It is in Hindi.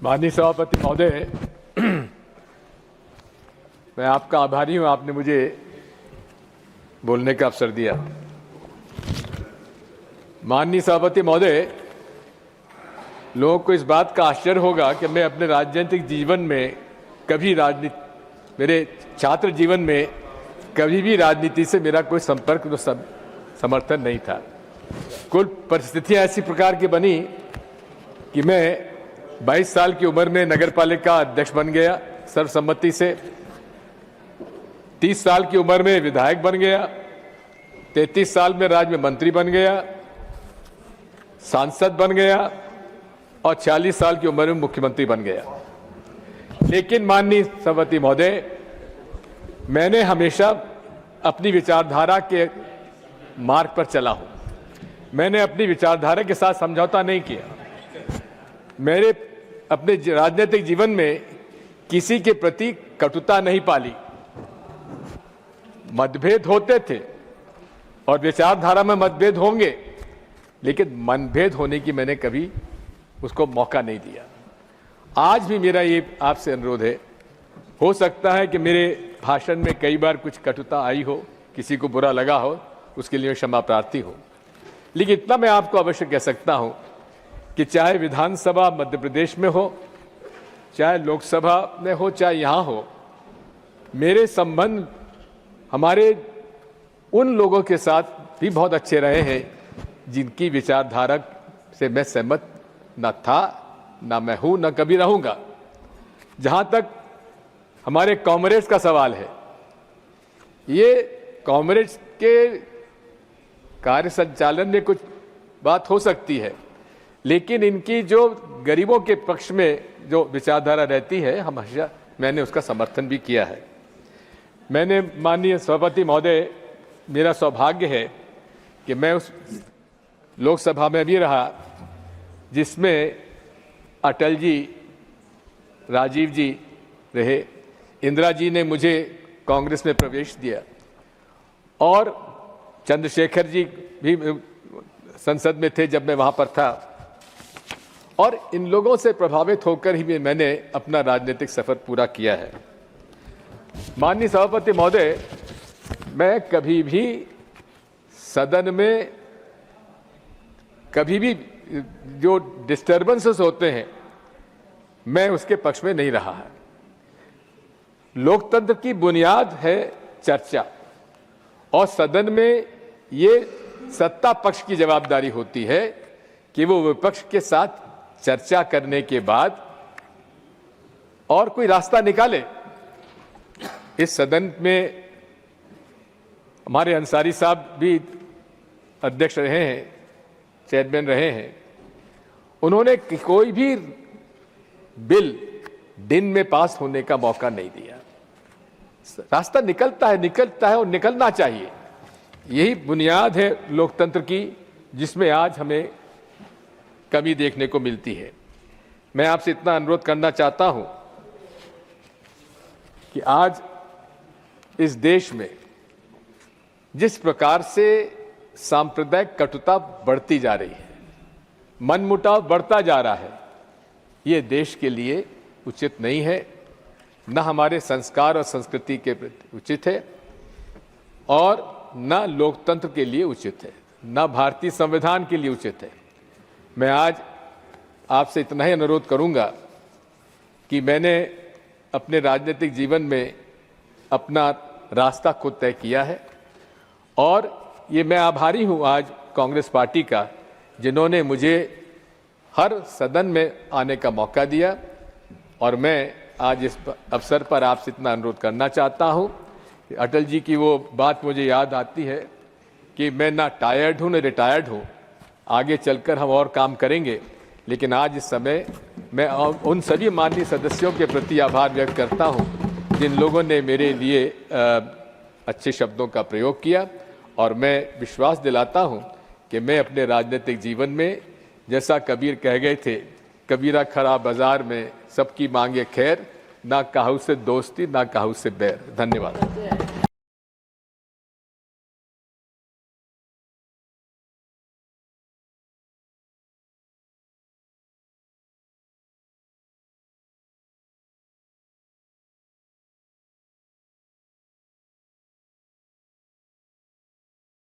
माननीय सभापति महोदय, मैं आपका आभारी हूं, आपने मुझे बोलने का अवसर दिया। माननीय सभापति महोदय, लोगों को इस बात का आश्चर्य होगा कि मैं अपने राजनीतिक जीवन में कभी मेरे छात्र जीवन में कभी भी राजनीति से मेरा कोई संपर्क समर्थन नहीं था। कुल परिस्थितियां ऐसी प्रकार की बनी कि मैं 22 साल की उम्र में नगरपालिका अध्यक्ष बन गया सर्वसम्मति से, 30 साल की उम्र में विधायक बन गया, 33 साल में राज्य में मंत्री बन गया, सांसद बन गया और 40 साल की उम्र में मुख्यमंत्री बन गया। लेकिन माननीय सभापति महोदय, मैंने हमेशा अपनी विचारधारा के मार्ग पर चला हूं। मैंने अपनी विचारधारा के साथ समझौता नहीं किया। मेरे अपने राजनीतिक जीवन में किसी के प्रति कटुता नहीं पाली। मतभेद होते थे और विचारधारा में मतभेद होंगे, लेकिन मनभेद होने की मैंने कभी उसको मौका नहीं दिया। आज भी मेरा ये आपसे अनुरोध है, हो सकता है कि मेरे भाषण में कई बार कुछ कटुता आई हो, किसी को बुरा लगा हो, उसके लिए क्षमा प्रार्थी हो, लेकिन इतना मैं आपको अवश्य कह सकता हूं कि चाहे विधानसभा मध्य प्रदेश में हो, चाहे लोकसभा में हो, चाहे यहां हो, मेरे संबंध हमारे उन लोगों के साथ भी बहुत अच्छे रहे हैं जिनकी विचारधारा से मैं सहमत न था, न मैं हूं, न कभी रहूंगा। जहां तक हमारे कॉमरेड्स का सवाल है, ये कॉमरेड्स के कार्य संचालन में कुछ बात हो सकती है, लेकिन इनकी जो गरीबों के पक्ष में जो विचारधारा रहती है, हमेशा मैंने उसका समर्थन भी किया है। मैंने माननीय सभापति महोदय, मेरा सौभाग्य है कि मैं उस लोकसभा में भी रहा जिसमें अटल जी, राजीव जी रहे, इंदिरा जी ने मुझे कांग्रेस में प्रवेश दिया और चंद्रशेखर जी भी संसद में थे जब मैं वहां पर था, और इन लोगों से प्रभावित होकर ही मैंने अपना राजनीतिक सफर पूरा किया है। माननीय सभापति महोदय, मैं कभी भी सदन में कभी भी जो डिस्टर्बेंसेस होते हैं, मैं उसके पक्ष में नहीं रहा है। लोकतंत्र की बुनियाद है चर्चा, और सदन में ये सत्ता पक्ष की जवाबदारी होती है कि वो विपक्ष के साथ चर्चा करने के बाद और कोई रास्ता निकाले। इस सदन में हमारे अंसारी साहब भी अध्यक्ष रहे हैं, चेयरमैन रहे हैं। उन्होंने कोई भी बिल दिन में पास होने का मौका नहीं दिया। रास्ता निकलता है और निकलना चाहिए। यही बुनियाद है लोकतंत्र की, जिसमें आज हमें कमी देखने को मिलती है। मैं आपसे इतना अनुरोध करना चाहता हूं कि आज इस देश में जिस प्रकार से सांप्रदायिक कटुता बढ़ती जा रही है, मनमुटाव बढ़ता जा रहा है, ये देश के लिए उचित नहीं है, न हमारे संस्कार और संस्कृति के प्रति उचित है, और न लोकतंत्र के लिए उचित है, न भारतीय संविधान के लिए उचित है। मैं आज आपसे इतना ही अनुरोध करूंगा कि मैंने अपने राजनीतिक जीवन में अपना रास्ता खुद तय किया है, और ये मैं आभारी हूं आज कांग्रेस पार्टी का, जिन्होंने मुझे हर सदन में आने का मौका दिया। और मैं आज इस अवसर पर आपसे इतना अनुरोध करना चाहता हूं कि अटल जी की वो बात मुझे याद आती है कि मैं ना टायर्ड हूं, ना रिटायर्ड हूं, आगे चलकर हम और काम करेंगे। लेकिन आज इस समय मैं उन सभी माननीय सदस्यों के प्रति आभार व्यक्त करता हूं जिन लोगों ने मेरे लिए अच्छे शब्दों का प्रयोग किया, और मैं विश्वास दिलाता हूं कि मैं अपने राजनीतिक जीवन में, जैसा कबीर कह गए थे, कबीरा खरा बाजार में सबकी मांगे खैर, ना काहू से दोस्ती ना काहू से बैर। धन्यवाद।